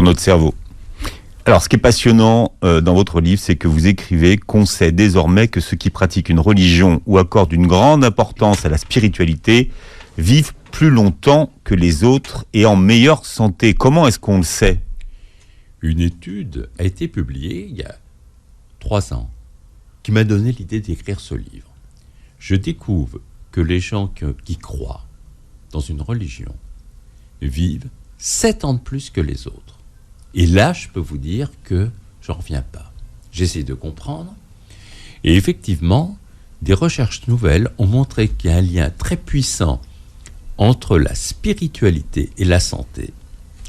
pour notre cerveau. Alors, ce qui est passionnant dans votre livre, c'est que vous écrivez qu'on sait désormais que ceux qui pratiquent une religion ou accordent une grande importance à la spiritualité vivent plus longtemps que les autres et en meilleure santé. Comment est-ce qu'on le sait ? Une étude a été publiée il y a 3 ans qui m'a donné l'idée d'écrire ce livre. Je découvre que les gens qui croient dans une religion vivent 7 ans de plus que les autres. Et là, je peux vous dire que j'en reviens pas. J'essaie de comprendre. Et effectivement, des recherches nouvelles ont montré qu'il y a un lien très puissant entre la spiritualité et la santé.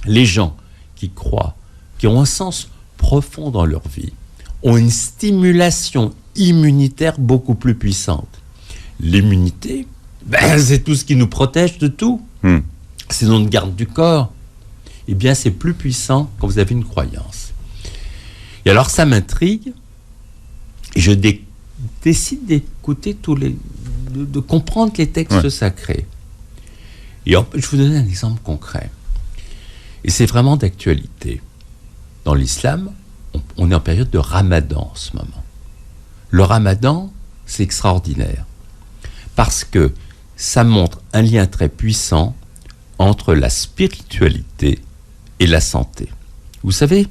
Les gens qui croient, qui ont un sens profond dans leur vie, ont une stimulation immunitaire beaucoup plus puissante. L'immunité, c'est tout ce qui nous protège de tout. C'est notre garde du corps. Eh bien, c'est plus puissant quand vous avez une croyance. Et alors, ça m'intrigue. Et je décide d'écouter de comprendre les textes sacrés. Et je vous donne un exemple concret. Et c'est vraiment d'actualité. Dans l'islam, on est en période de ramadan en ce moment. Le ramadan, c'est extraordinaire. Parce que ça montre un lien très puissant entre la spiritualité et la santé. Vous savez,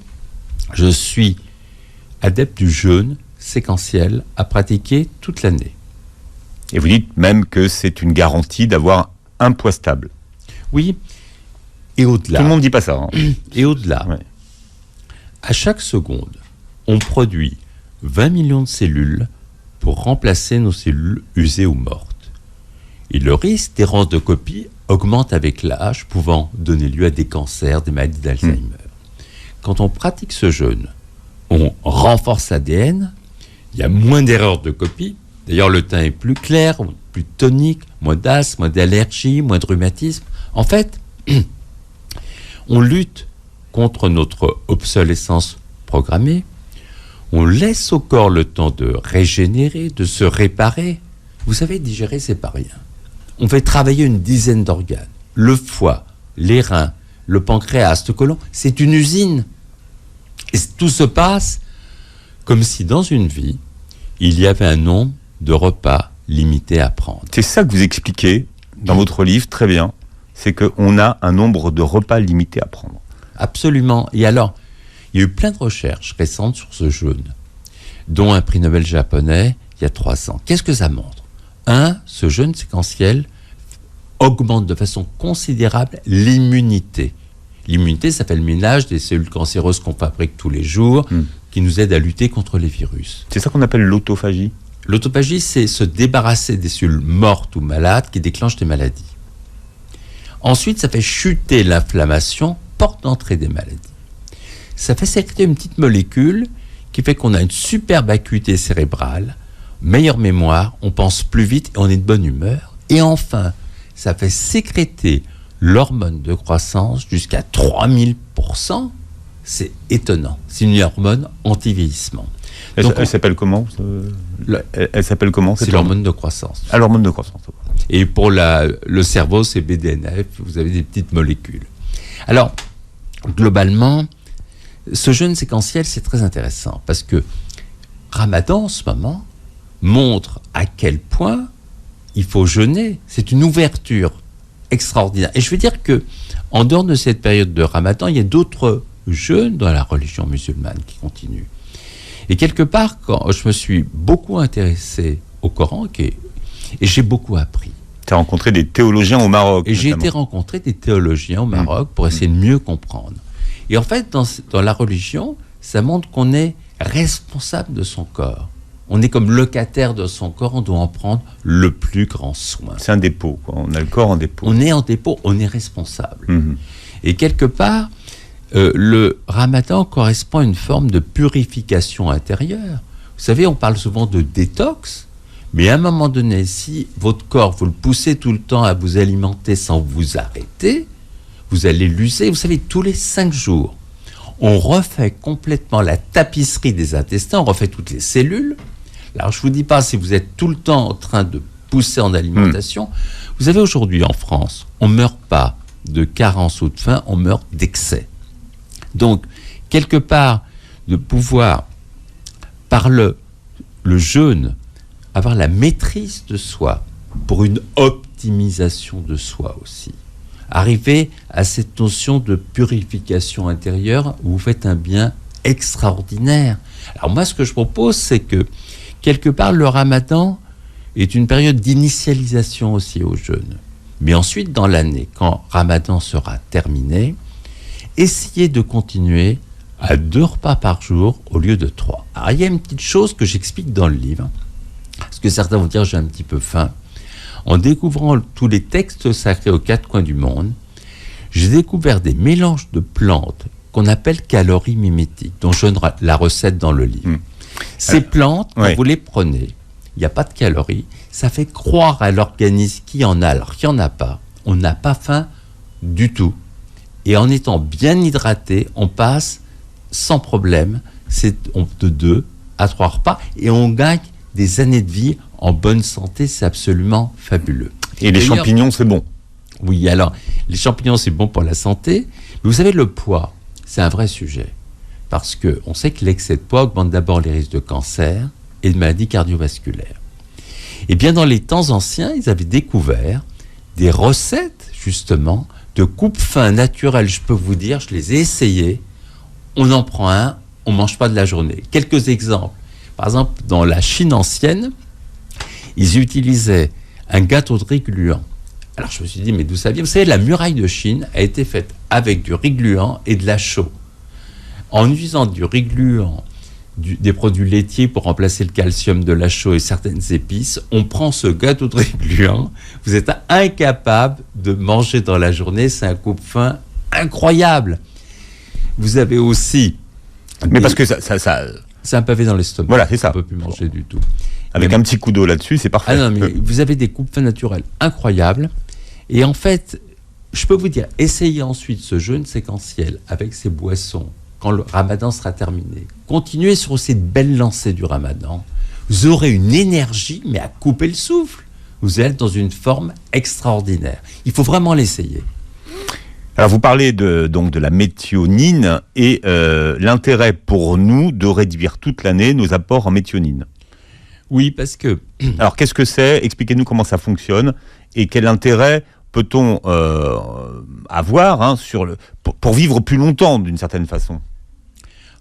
je suis adepte du jeûne séquentiel à pratiquer toute l'année. Et vous dites même que c'est une garantie d'avoir un poids stable. Oui, et au-delà. Tout le monde ne dit pas ça. Et au-delà. Ouais. À chaque seconde, on produit 20 millions de cellules pour remplacer nos cellules usées ou mortes. Et le risque d'errance de copie augmente avec l'âge, pouvant donner lieu à des cancers, des maladies d'Alzheimer. Quand on pratique ce jeûne, on renforce l'ADN, il y a moins d'erreurs de copie. D'ailleurs, le teint est plus clair, plus tonique, moins d'asthme, moins d'allergie, moins de rhumatisme. En fait, on lutte contre notre obsolescence programmée. On laisse au corps le temps de régénérer, de se réparer. Vous savez, digérer, c'est pas rien. On fait travailler une dizaine d'organes. Le foie, les reins, le pancréas, le côlon, c'est une usine. Et tout se passe comme si dans une vie, il y avait un nombre de repas limité à prendre. C'est ça que vous expliquez dans votre livre, très bien. C'est qu'on a un nombre de repas limité à prendre. Absolument. Et alors, il y a eu plein de recherches récentes sur ce jeûne, dont un prix Nobel japonais il y a 3 ans. Qu'est-ce que ça montre ? Ce jeûne séquentiel augmente de façon considérable l'immunité. L'immunité, ça fait le ménage des cellules cancéreuses qu'on fabrique tous les jours, qui nous aident à lutter contre les virus. C'est ça qu'on appelle l'autophagie ? L'autophagie, c'est se débarrasser des cellules mortes ou malades qui déclenchent des maladies. Ensuite, ça fait chuter l'inflammation, porte d'entrée des maladies. Ça fait sécréter une petite molécule qui fait qu'on a une superbe acuité cérébrale, meilleure mémoire, on pense plus vite et on est de bonne humeur. Et enfin, ça fait sécréter l'hormone de croissance jusqu'à 3000%. C'est étonnant. C'est une hormone anti-vieillissement. Elle s'appelle comment Elle s'appelle comment C'est l'hormone de croissance. Ah, l'hormone de croissance. Et pour le cerveau, c'est BDNF. Vous avez des petites molécules. Alors, globalement, ce jeûne séquentiel, c'est très intéressant parce que Ramadan, en ce moment, montre à quel point il faut jeûner. C'est une ouverture extraordinaire. Et je veux dire que, en dehors de cette période de Ramadan, il y a d'autres jeûnes dans la religion musulmane qui continuent. Et quelque part, quand je me suis beaucoup intéressé au Coran, et j'ai beaucoup appris. Tu as rencontré des théologiens au Maroc. Et j'ai été rencontrer des théologiens au Maroc pour essayer de mieux comprendre. Et en fait, dans la religion, ça montre qu'on est responsable de son corps. On est comme locataire de son corps, on doit en prendre le plus grand soin. C'est un dépôt, quoi. On a le corps en dépôt. On est en dépôt, on est responsable. Et quelque part, le Ramadan correspond à une forme de purification intérieure. Vous savez, on parle souvent de détox, mais à un moment donné, si votre corps, vous le poussez tout le temps à vous alimenter sans vous arrêter, vous allez l'user. Vous savez, tous les 5 jours, on refait complètement la tapisserie des intestins, on refait toutes les cellules. Alors, je ne vous dis pas si vous êtes tout le temps en train de pousser en alimentation. Vous savez, aujourd'hui, en France, on ne meurt pas de carence ou de faim, on meurt d'excès. Donc, quelque part, de pouvoir, par le jeûne, avoir la maîtrise de soi pour une optimisation de soi aussi. Arriver à cette notion de purification intérieure où vous faites un bien extraordinaire. Alors moi, ce que je propose, c'est que, quelque part, le ramadan est une période d'initialisation aussi au jeûne. Mais ensuite, dans l'année, quand ramadan sera terminé, essayez de continuer à 2 repas par jour au lieu de 3. Alors, il y a une petite chose que j'explique dans le livre, parce que certains vont dire j'ai un petit peu faim. En découvrant tous les textes sacrés aux 4 coins du monde, j'ai découvert des mélanges de plantes qu'on appelle calories mimétiques, dont je donne la recette dans le livre. Ces plantes, quand vous les prenez, il n'y a pas de calories, ça fait croire à l'organisme qu'il y en a, alors qu'il n'y en a pas. On n'a pas faim du tout. Et en étant bien hydraté, on passe sans problème de 2 à 3 repas et on gagne des années de vie en bonne santé, c'est absolument fabuleux. Et les champignons, c'est bon. Oui, alors, les champignons, c'est bon pour la santé. Mais vous savez, le poids, c'est un vrai sujet. Parce qu'on sait que l'excès de poids augmente d'abord les risques de cancer et de maladies cardiovasculaires. Et bien, dans les temps anciens, ils avaient découvert des recettes, justement, de coupe-faim naturelles. Je peux vous dire, je les ai essayées. On en prend un, on ne mange pas de la journée. Quelques exemples. Par exemple, dans la Chine ancienne, ils utilisaient un gâteau de riz gluant. Alors je me suis dit, mais d'où ça vient ? Vous savez, la muraille de Chine a été faite avec du riz gluant et de la chaux. En utilisant du riz gluant, des produits laitiers pour remplacer le calcium de la chaux et certaines épices, on prend ce gâteau de riz gluant, vous êtes incapable de manger dans la journée, c'est un coupe-faim incroyable. Vous avez aussi... Mais parce que ça... C'est un pavé dans l'estomac. Voilà, c'est ça. On ne peut plus manger du tout. Avec un petit coup d'eau là-dessus, c'est parfait. Ah non, mais vous avez des coupes-faim naturelles incroyables. Et en fait, je peux vous dire, essayez ensuite ce jeûne séquentiel avec ces boissons quand le ramadan sera terminé. Continuez sur cette belle lancée du ramadan. Vous aurez une énergie, mais à couper le souffle. Vous allez être dans une forme extraordinaire. Il faut vraiment l'essayer. Alors vous parlez donc de la méthionine et l'intérêt pour nous de réduire toute l'année nos apports en méthionine. Oui, parce que... Alors qu'est-ce que c'est ? Expliquez-nous comment ça fonctionne et quel intérêt peut-on avoir pour vivre plus longtemps d'une certaine façon.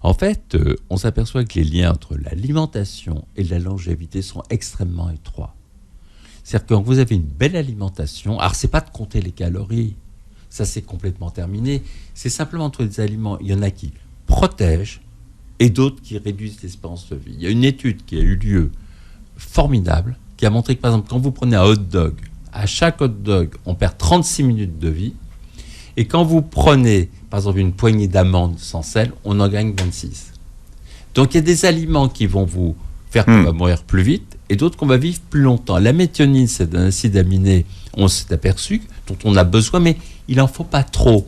En fait, on s'aperçoit que les liens entre l'alimentation et la longévité sont extrêmement étroits. C'est-à-dire que quand vous avez une belle alimentation, alors c'est pas de compter les calories, ça c'est complètement terminé, c'est simplement entre des aliments, il y en a qui protègent et d'autres qui réduisent l'espérance de vie. Il y a une étude qui a eu lieu formidable, qui a montré que par exemple quand vous prenez un hot dog, à chaque hot dog on perd 36 minutes de vie, et quand vous prenez par exemple une poignée d'amandes sans sel, on en gagne 26. Donc il y a des aliments qui vont vous faire qu'on va mourir plus vite et d'autres qu'on va vivre plus longtemps. La méthionine, c'est un acide aminé, on s'est aperçu, dont on a besoin, mais il n'en faut pas trop.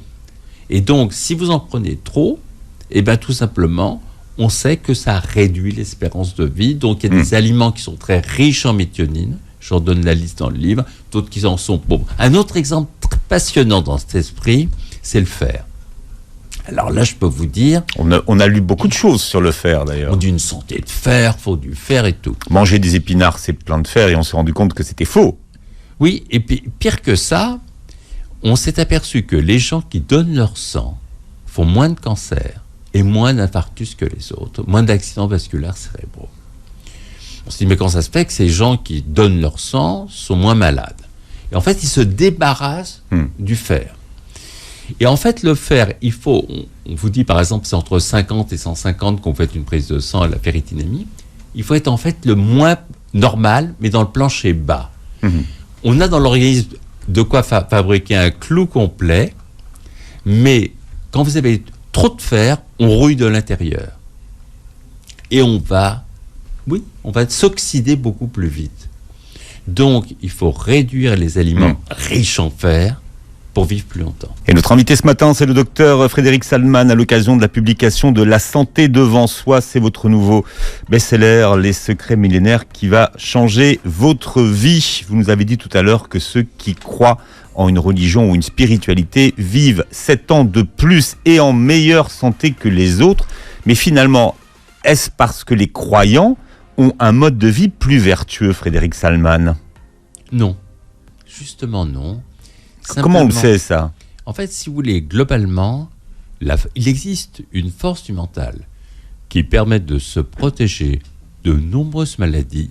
Et donc, si vous en prenez trop, eh bien tout simplement, on sait que ça réduit l'espérance de vie. Donc, il y a des aliments qui sont très riches en méthionine. J'en donne la liste dans le livre. D'autres qui en sont pauvres. Un autre exemple très passionnant dans cet esprit, c'est le fer. Alors là, je peux vous dire... On a lu beaucoup de choses sur le fer, d'ailleurs. On dit une santé de fer, faut du fer et tout. Manger des épinards, c'est plein de fer, et on s'est rendu compte que c'était faux. Oui, et puis pire que ça, on s'est aperçu que les gens qui donnent leur sang font moins de cancer et moins d'infarctus que les autres, moins d'accidents vasculaires cérébraux. On s'est dit, mais quand ça se fait que ces gens qui donnent leur sang sont moins malades? Et en fait, ils se débarrassent du fer. Et en fait, le fer, il faut, on vous dit par exemple, c'est entre 50 et 150 qu'on fait une prise de sang à la ferritinémie. Il faut être en fait le moins normal, mais dans le plancher bas. On a dans l'organisme de quoi fabriquer un clou complet, mais quand vous avez trop de fer, on rouille de l'intérieur. Et on va s'oxyder beaucoup plus vite. Donc, il faut réduire les aliments riches en fer pour vivre plus longtemps. Et notre invité ce matin, c'est le docteur Frédéric Salman, à l'occasion de la publication de La santé devant soi. C'est votre nouveau best-seller, Les secrets millénaires, qui va changer votre vie. Vous nous avez dit tout à l'heure que ceux qui croient en une religion ou une spiritualité vivent 7 ans de plus et en meilleure santé que les autres. Mais finalement, est-ce parce que les croyants ont un mode de vie plus vertueux, Frédéric Salman? Non. Justement, non. Comment on le sait, ça? En fait, si vous voulez, globalement, il existe une force du mental qui permet de se protéger de nombreuses maladies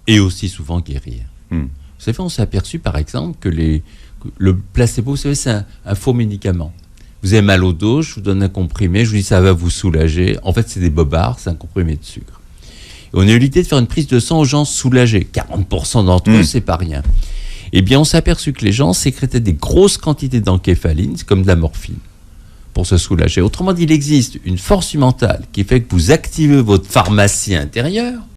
et aussi souvent guérir. Vous savez, on s'est aperçu, par exemple, que le placebo, vous savez, c'est un faux médicament. Vous avez mal au dos, je vous donne un comprimé, je vous dis ça va vous soulager. En fait, c'est des bobards, c'est un comprimé de sucre. Et on a eu l'idée de faire une prise de sang aux gens soulagés. 40% d'entre eux, c'est pas rien. Eh bien, on s'est aperçu que les gens sécrétaient des grosses quantités d'encéphaline, c'est comme de la morphine, pour se soulager. Autrement dit, il existe une force mentale qui fait que vous activez votre pharmacie intérieure